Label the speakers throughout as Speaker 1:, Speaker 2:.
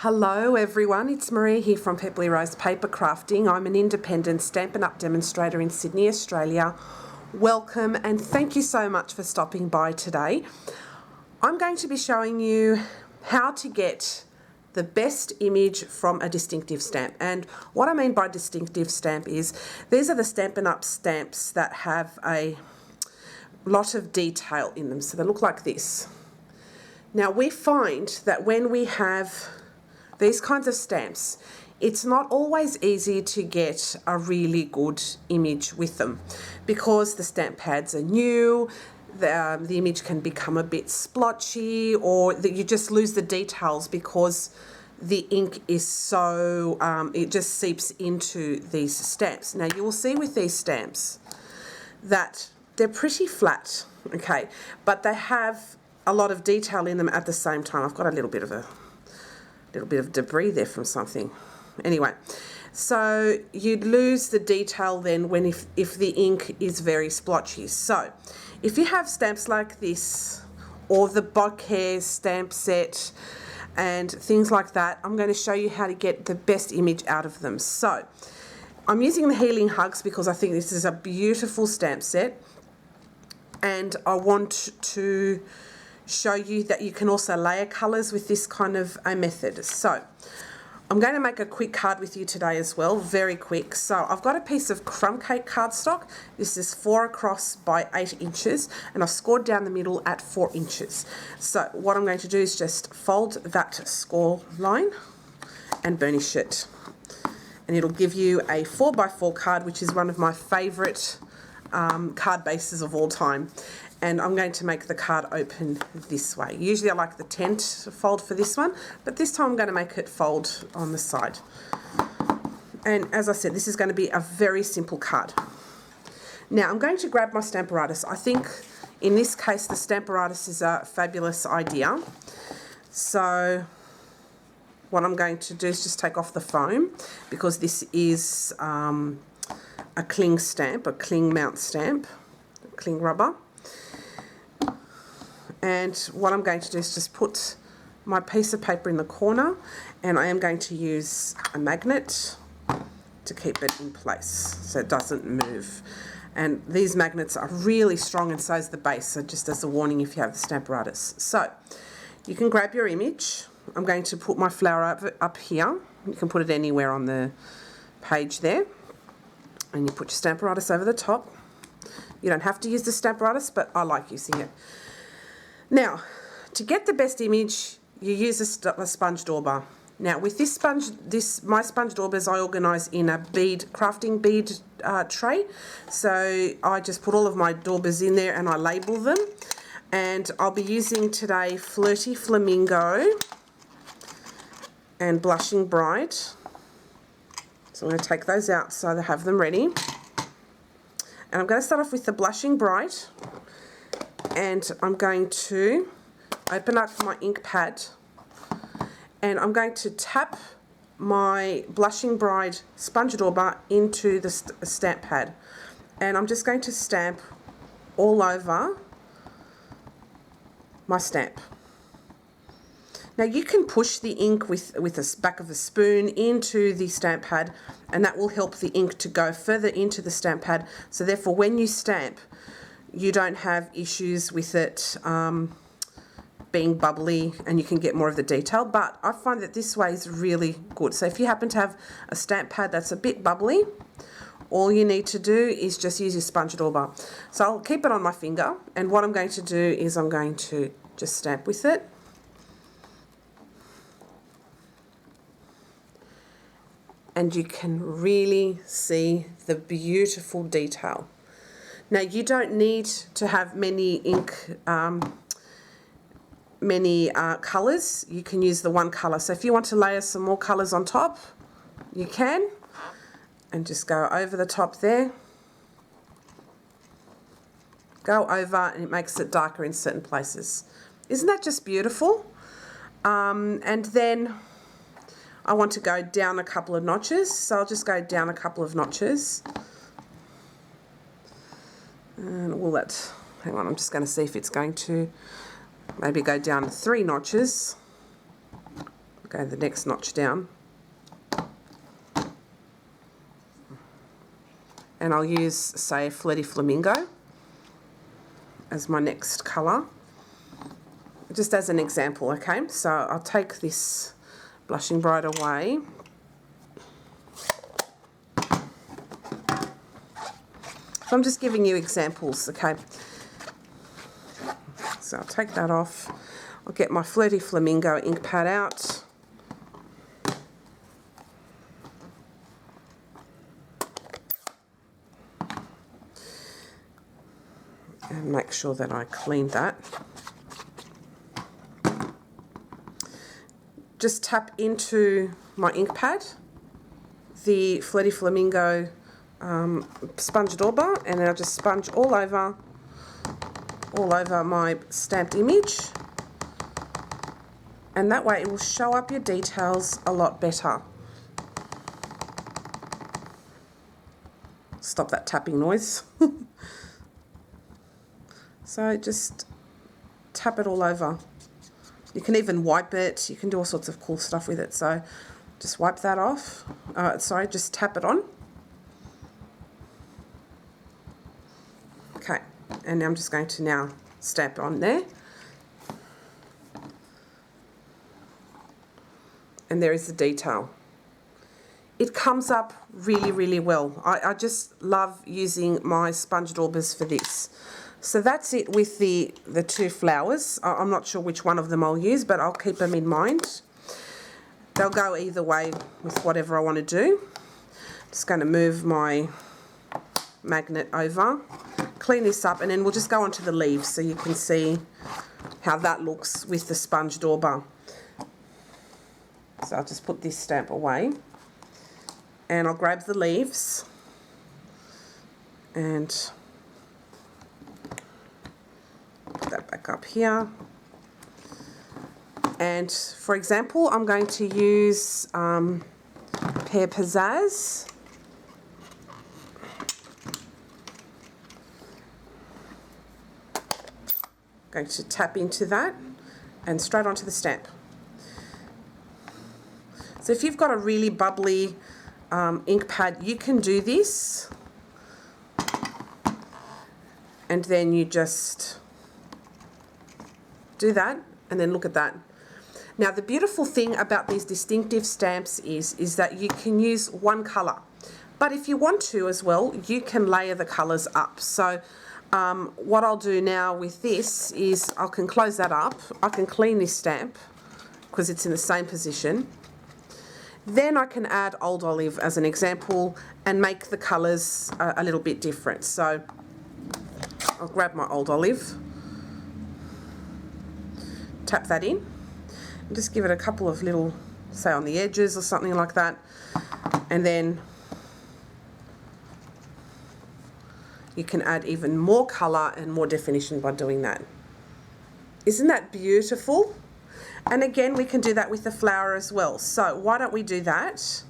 Speaker 1: Hello everyone, it's Maria here from Pepperly Rose Papercrafting. I'm an independent Stampin' Up demonstrator in Sydney, Australia. Welcome and thank you so much for stopping by today. I'm going to be showing you how to get the best image from a distinctive stamp. And what I mean by distinctive stamp is these are the Stampin' Up stamps that have a lot of detail in them. So they look like this. Now we find that when we have these kinds of stamps, it's not always easy to get a really good image with them because the stamp pads are new, the image can become a bit splotchy, or that you just lose the details because the ink is so, it just seeps into these stamps. Now you will see with these stamps that they're pretty flat, okay, but they have a lot of detail in them at the same time. I've got a little bit of debris there from something. Anyway, so you'd lose the detail then when if the ink is very splotchy. So if you have stamps like this or the bouquet stamp set and things like that, I'm going to show you how to get the best image out of them. So I'm using the Healing Hugs because I think this is a beautiful stamp set, and I want to show you that you can also layer colours with this kind of a method. So I'm going to make a quick card with you today as well, very quick. So I've got a piece of crumb cake cardstock. This is 4 across by 8 inches, and I've scored down the middle at 4 inches. So what I'm going to do is just fold that score line and burnish it. And it'll give you a 4x4 card, which is one of my favourite card bases of all time. And I'm going to make the card open this way. Usually I like the tent fold for this one, but this time I'm going to make it fold on the side. And as I said, this is going to be a very simple card. Now I'm going to grab my Stamparatus. I think in this case the Stamparatus is a fabulous idea. So what I'm going to do is just take off the foam, because this is a cling stamp, a cling mount stamp, cling rubber. And what I'm going to do is just put my piece of paper in the corner, and I am going to use a magnet to keep it in place so it doesn't move. And these magnets are really strong, and so is the base, so just as a warning if you have the Stamparatus. So you can grab your image. I'm going to put my flower up here. You can put it anywhere on the page there. And you put your Stamparatus over the top. You don't have to use the Stamparatus, but I like using it. Now, to get the best image, you use a sponge dauber. Now, with this sponge, my sponge daubers I organise in a crafting bead tray. So I just put all of my daubers in there and I label them. And I'll be using today Flirty Flamingo and Blushing Bride. So I'm going to take those out so I have them ready. And I'm going to start off with the Blushing Bride. And I'm going to open up my ink pad, and I'm going to tap my Blushing Bride sponge dauber into the stamp pad, and I'm just going to stamp all over my stamp. Now you can push the ink with the back of a spoon into the stamp pad, and that will help the ink to go further into the stamp pad, so therefore when you stamp you don't have issues with it being bubbly, and you can get more of the detail. But I find that this way is really good. So if you happen to have a stamp pad that's a bit bubbly, all you need to do is just use your sponge dauber. So I'll keep it on my finger, and what I'm going to do is I'm going to just stamp with it. And you can really see the beautiful detail. Now you don't need to have many ink, colours. You can use the one colour. So if you want to layer some more colours on top, you can. And just go over the top there. Go over, and it makes it darker in certain places. Isn't that just beautiful? And then I want to go down a couple of notches. So I'll just go down a couple of notches. And all that, hang on, I'm just going to see if it's going to maybe go down 3 notches. go the next notch down. And I'll use, say, Flirty Flamingo as my next colour, just as an example, okay? So I'll take this Blushing Bride away. So I'm just giving you examples, okay? So I'll take that off. I'll get my Flirty Flamingo ink pad out. And make sure that I clean that. Just tap into my ink pad, the Flirty Flamingo sponge dauber, and then I'll just sponge all over my stamped image, and that way it will show up your details a lot better. Stop that tapping noise. So just tap it all over. You can even wipe it. You can do all sorts of cool stuff with it. So just wipe that off. Just tap it on. Okay, and I'm just going to now stamp on there. And there is the detail. It comes up really, really well. I just love using my sponge daubers for this. So that's it with the two flowers. I'm not sure which one of them I'll use, but I'll keep them in mind. They'll go either way with whatever I want to do. Just going to move my magnet over, clean this up, and then we'll just go on to the leaves so you can see how that looks with the sponge dauber. So I'll just put this stamp away, and I'll grab the leaves and put that back up here. And for example, I'm going to use Pear Pizzazz. Going to tap into that and straight onto the stamp. So if you've got a really bubbly ink pad, you can do this, and then you just do that, and then look at that. Now the beautiful thing about these distinctive stamps is that you can use one colour, but if you want to as well, you can layer the colours up. So what I'll do now with this is I can close that up, I can clean this stamp because it's in the same position. Then I can add Old Olive as an example and make the colours a little bit different. So I'll grab my Old Olive, tap that in, and just give it a couple of little, say on the edges or something like that, and then you can add even more colour and more definition by doing that. Isn't that beautiful? And again, we can do that with the flower as well. So why don't we do that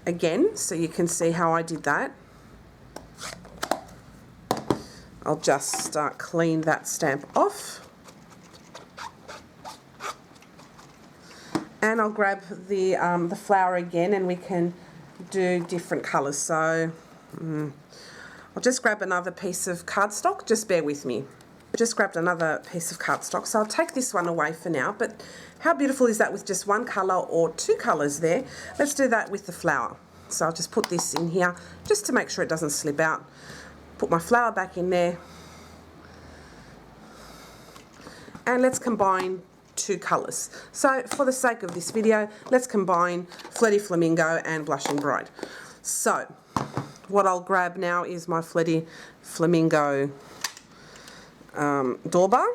Speaker 1: again so you can see how I did that. I'll just clean that stamp off. And I'll grab the flower again, and we can do different colours. So I'll just grab another piece of cardstock. Just bear with me. I just grabbed another piece of cardstock, so I'll take this one away for now. But how beautiful is that with just one colour or two colours there? Let's do that with the flower. So I'll just put this in here just to make sure it doesn't slip out. Put my flower back in there. And let's combine two colours. So for the sake of this video, let's combine Flirty Flamingo and Blushing Bride. So what I'll grab now is my Flirty Flamingo dauber,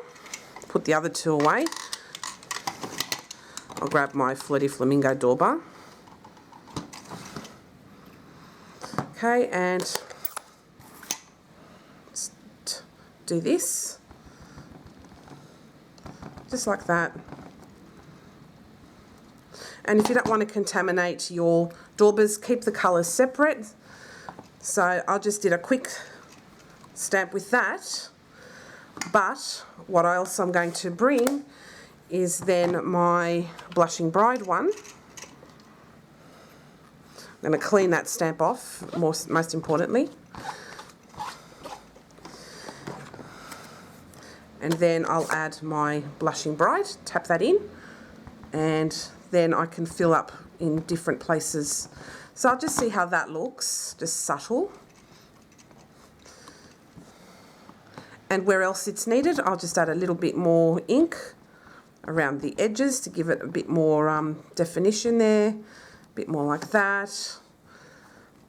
Speaker 1: put the other two away. I'll grab my Flirty Flamingo dauber. Okay, and just do this, just like that. And if you don't want to contaminate your daubers, keep the colours separate. So I just did a quick stamp with that. But what else I'm going to bring is then my Blushing Bride one. I'm going to clean that stamp off, most importantly. And then I'll add my Blushing Bride, tap that in, and then I can fill up in different places. So I'll just see how that looks, just subtle. And where else it's needed, I'll just add a little bit more ink around the edges to give it a bit more definition there, a bit more like that.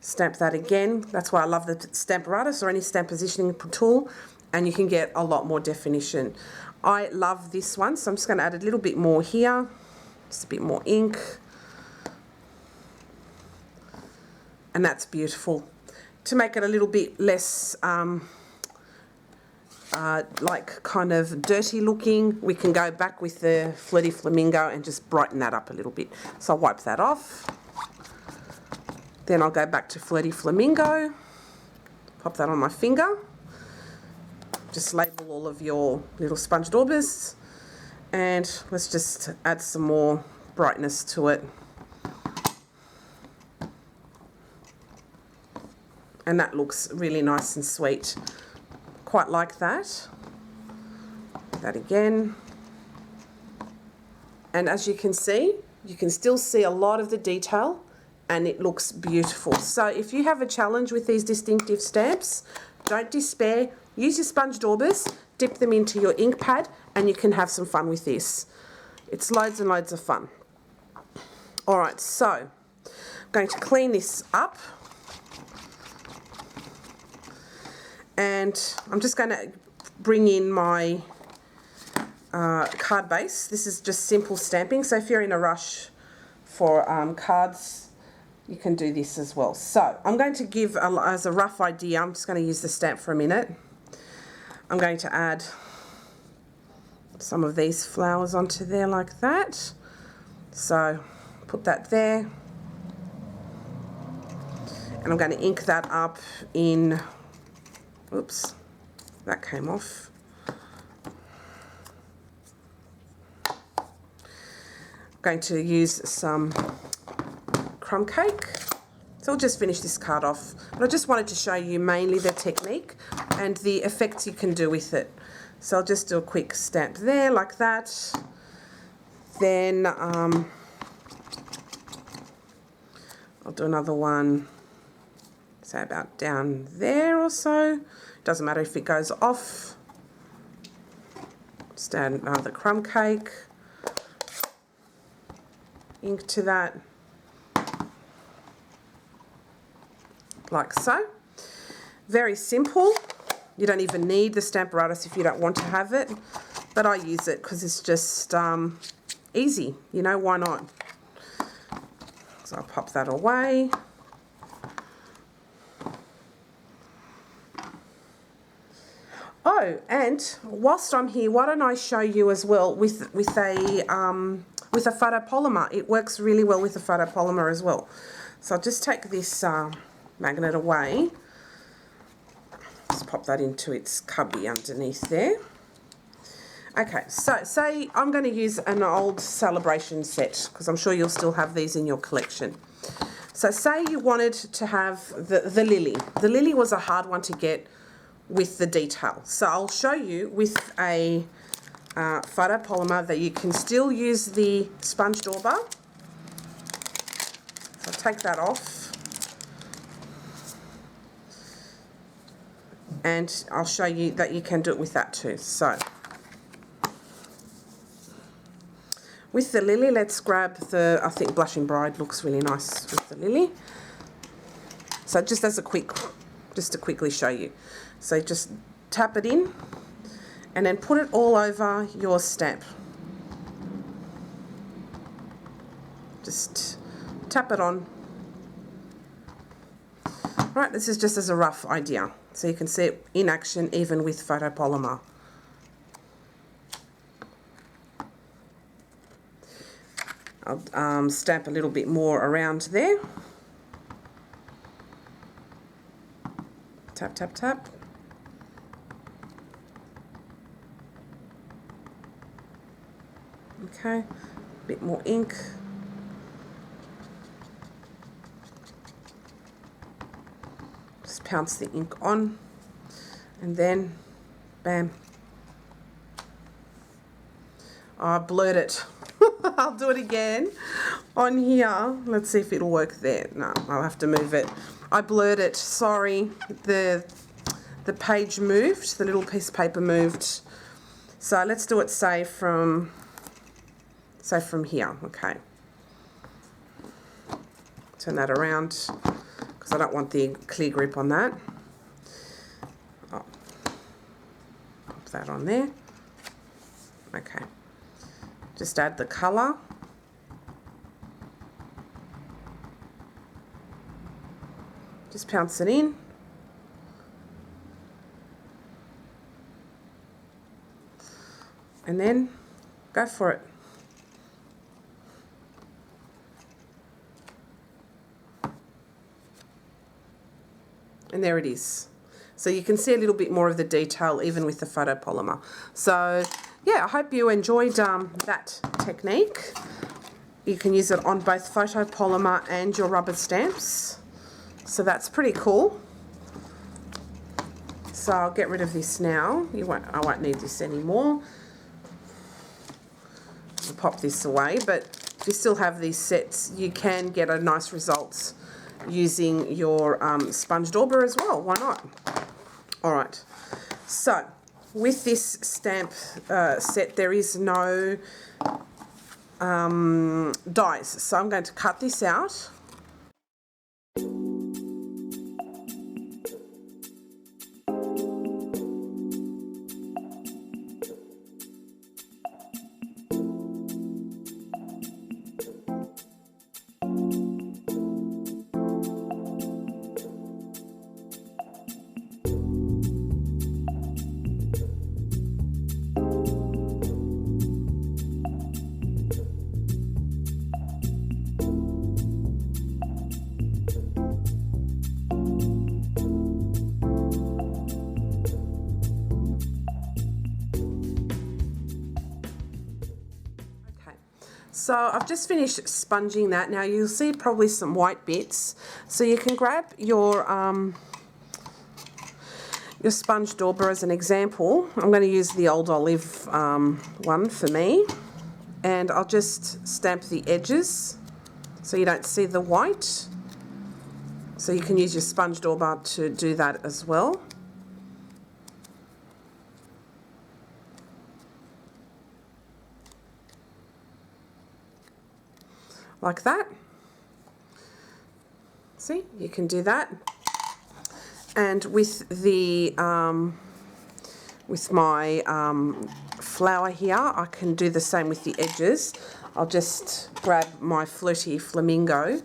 Speaker 1: Stamp that again. That's why I love the Stamparatus or any stamp positioning tool, and you can get a lot more definition. I love this one, so I'm just going to add a little bit more here, just a bit more ink. And that's beautiful. To make it a little bit less like kind of dirty looking, we can go back with the Flirty Flamingo and just brighten that up a little bit. So I'll wipe that off. Then I'll go back to Flirty Flamingo, pop that on my finger. Just label all of your little sponge daubers, and let's just add some more brightness to it. And that looks really nice and sweet. Quite like that. That again. And as you can see, you can still see a lot of the detail, and it looks beautiful. So if you have a challenge with these Distinktive stamps, don't despair. Use your sponge daubers, dip them into your ink pad, and you can have some fun with this. It's loads and loads of fun. All right, so I'm going to clean this up. And I'm just going to bring in my card base. This is just simple stamping, so if you're in a rush for cards, you can do this as well. So I'm going to give, as a rough idea, I'm just going to use the stamp for a minute. I'm going to add some of these flowers onto there like that. So put that there. And I'm going to ink that up in, oops, that came off. I'm going to use some crumb cake. So I'll just finish this card off. But I just wanted to show you mainly the technique and the effects you can do with it. So I'll just do a quick stamp there like that. Then I'll do another one, say about down there or so. Doesn't matter if it goes off. Just add another crumb cake. Ink to that. Like so. Very simple. You don't even need the Stamparatus if you don't want to have it, but I use it because it's just easy, you know, why not? So I'll pop that away. Oh, and whilst I'm here, why don't I show you as well with a photopolymer. It works really well with a photopolymer as well. So I'll just take this magnet away. Just pop that into its cubby underneath there. Okay, so say I'm going to use an old celebration set because I'm sure you'll still have these in your collection. So say you wanted to have the lily. The lily was a hard one to get with the detail. So I'll show you with a photopolymer that you can still use the sponge dauber. So I'll take that off. And I'll show you that you can do it with that too. So with the lily, let's grab the, I think Blushing Bride looks really nice with the lily. So just as a quick, just to quickly show you. So just tap it in and then put it all over your stamp. Just tap it on. Right, this is just as a rough idea. So you can see it in action even with photopolymer. I'll stamp a little bit more around there. Tap, tap, tap. Okay, a bit more ink. Just pounce the ink on, and then, bam. Oh, I blurred it. I'll do it again on here. Let's see if it'll work there. No, I'll have to move it. I blurred it, sorry. The page moved, the little piece of paper moved. So let's do it, say from here, okay. Turn that around, because I don't want the clear grip on that. Oh, pop that on there. Okay. Just add the colour. Just pounce it in. And then go for it. And there it is. So you can see a little bit more of the detail even with the photopolymer. So yeah, I hope you enjoyed that technique. You can use it on both photopolymer and your rubber stamps. So that's pretty cool. So I'll get rid of this now. I won't need this anymore. I'll pop this away, but if you still have these sets, you can get a nice results using your sponge dauber as well. Why not? All right. So with this stamp set, there is no dies. So I'm going to cut this out. So I've just finished sponging that. Now you'll see probably some white bits. So you can grab your sponge dauber as an example. I'm going to use the Old Olive one for me. And I'll just stamp the edges so you don't see the white. So you can use your sponge dauber to do that as well. Like that. See, you can do that. And with the with my flower here, I can do the same with the edges. I'll just grab my Flirty Flamingo,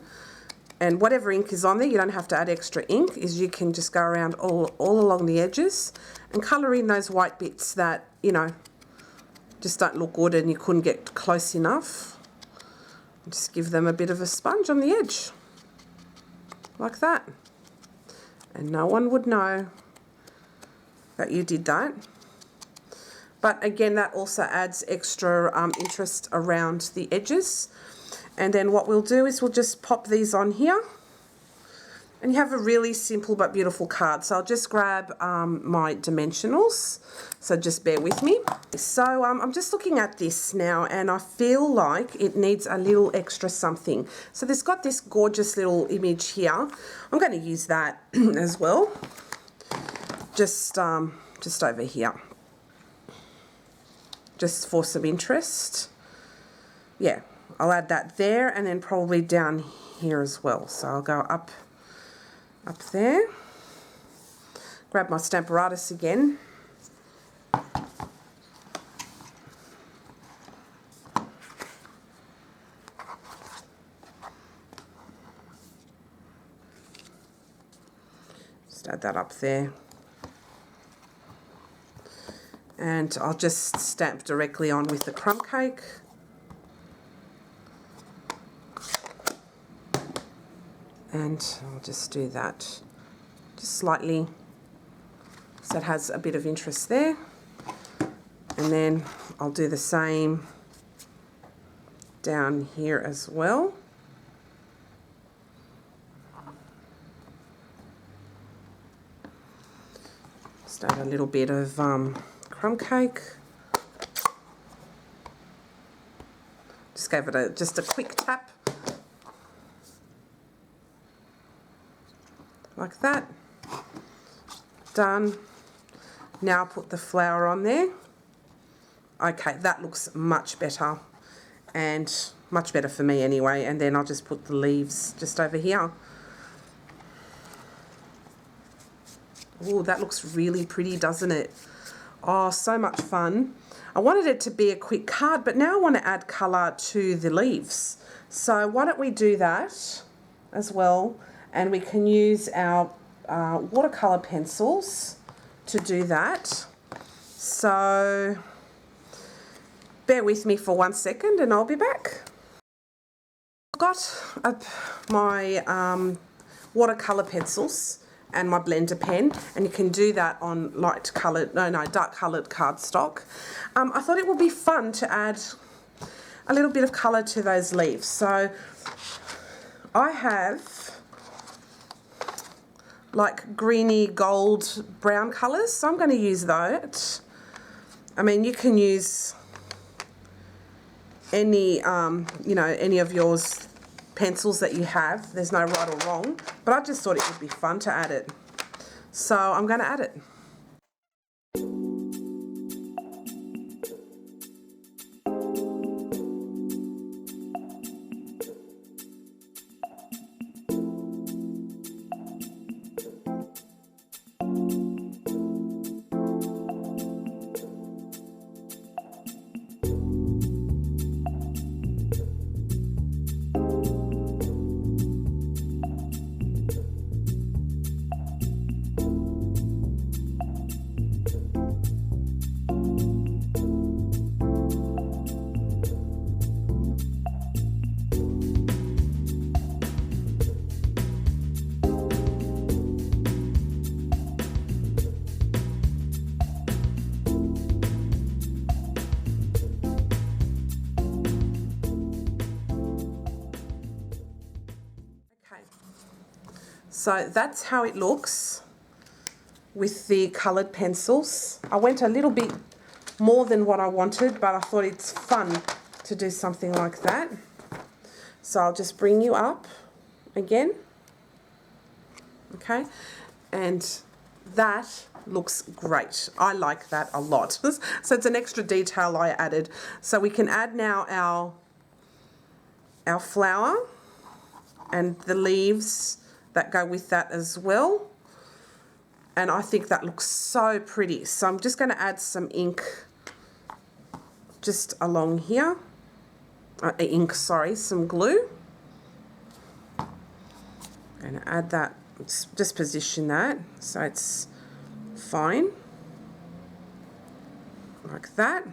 Speaker 1: and whatever ink is on there, you don't have to add extra ink, is you can just go around all along the edges and colour in those white bits that, you know, just don't look good and you couldn't get close enough. Just give them a bit of a sponge on the edge, like that. And no one would know that you did that. But again, that also adds extra interest around the edges. And then what we'll do is we'll just pop these on here. And you have a really simple but beautiful card. So I'll just grab my dimensionals. So just bear with me. So I'm just looking at this now, and I feel like it needs a little extra something. So there's got this gorgeous little image here. I'm going to use that as well. Just over here. Just for some interest. Yeah, I'll add that there, and then probably down here as well. So I'll go up there. Grab my Stamparatus again. Just add that up there. And I'll just stamp directly on with the crumb cake. And I'll just do that just slightly so it has a bit of interest there. And then I'll do the same down here as well. Just add a little bit of crumb cake. Just gave it just a quick tap. Like that. Done. Now I'll put the flour on there. Okay, that looks much better, and much better for me anyway. And then I'll just put the leaves just over here. Oh, that looks really pretty, doesn't it? Oh, so much fun. I wanted it to be a quick card, but now I want to add colour to the leaves. So why don't we do that as well? And we can use our watercolour pencils to do that. So bear with me for 1 second and I'll be back. I've got my watercolour pencils and my blender pen, and you can do that on dark coloured cardstock. I thought it would be fun to add a little bit of colour to those leaves. So I have like greeny gold brown colours, so I'm going to use that. I mean, you can use any any of yours pencils that you have. There's no right or wrong, but I just thought it would be fun to add it. So I'm going to add it. So that's how it looks with the coloured pencils. I went a little bit more than what I wanted, but I thought it's fun to do something like that. So I'll just bring you up again. Okay, and that looks great. I like that a lot. So it's an extra detail I added. So we can add now our flower and the leaves that go with that as well. And I think that looks so pretty. So I'm just going to add some ink just along here. Some glue. I'm going to add that, just position that so it's fine. Like that.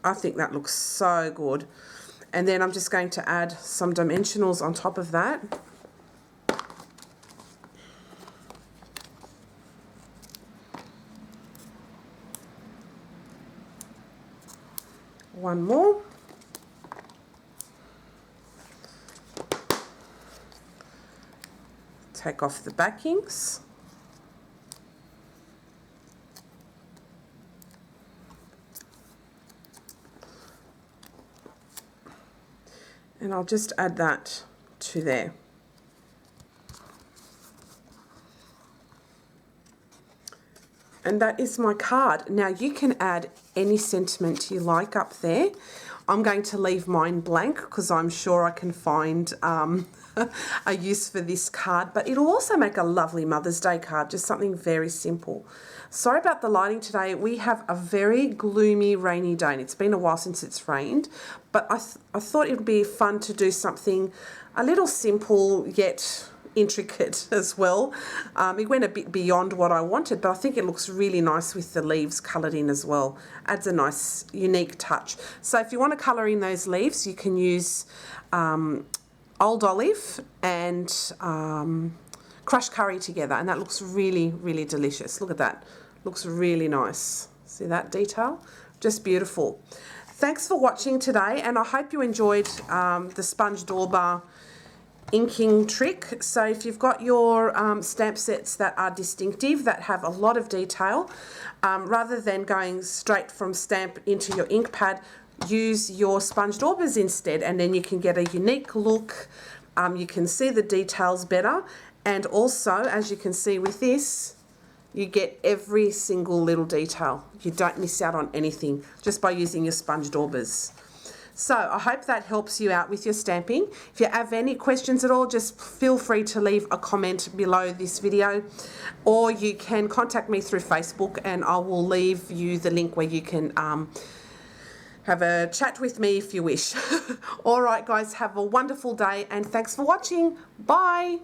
Speaker 1: I think that looks so good. And then I'm just going to add some dimensionals on top of that. One more. Take off the backings. And I'll just add that to there. And that is my card. Now you can add any sentiment you like up there. I'm going to leave mine blank because I'm sure I can find a use for this card, but it'll also make a lovely Mother's Day card, just something very simple. Sorry about the lighting today. We have a very gloomy, rainy day, and it's been a while since it's rained, but I thought it would be fun to do something a little simple yet intricate as well. It went a bit beyond what I wanted, but I think it looks really nice with the leaves coloured in as well. Adds a nice unique touch. So if you want to colour in those leaves, you can use old olive and crushed curry together, and that looks really, really delicious. Look at that. Looks really nice. See that detail? Just beautiful. Thanks for watching today, and I hope you enjoyed the sponge dauber inking trick. So if you've got your stamp sets that are distinctive, that have a lot of detail, rather than going straight from stamp into your ink pad, use your sponge daubers instead, and then you can get a unique look. You can see the details better, and also, as you can see with this, you get every single little detail. You don't miss out on anything just by using your sponge daubers. So I hope that helps you out with your stamping. If you have any questions at all, just feel free to leave a comment below this video, or you can contact me through Facebook, and I will leave you the link where you can have a chat with me if you wish. All right, guys, have a wonderful day, and thanks for watching. Bye.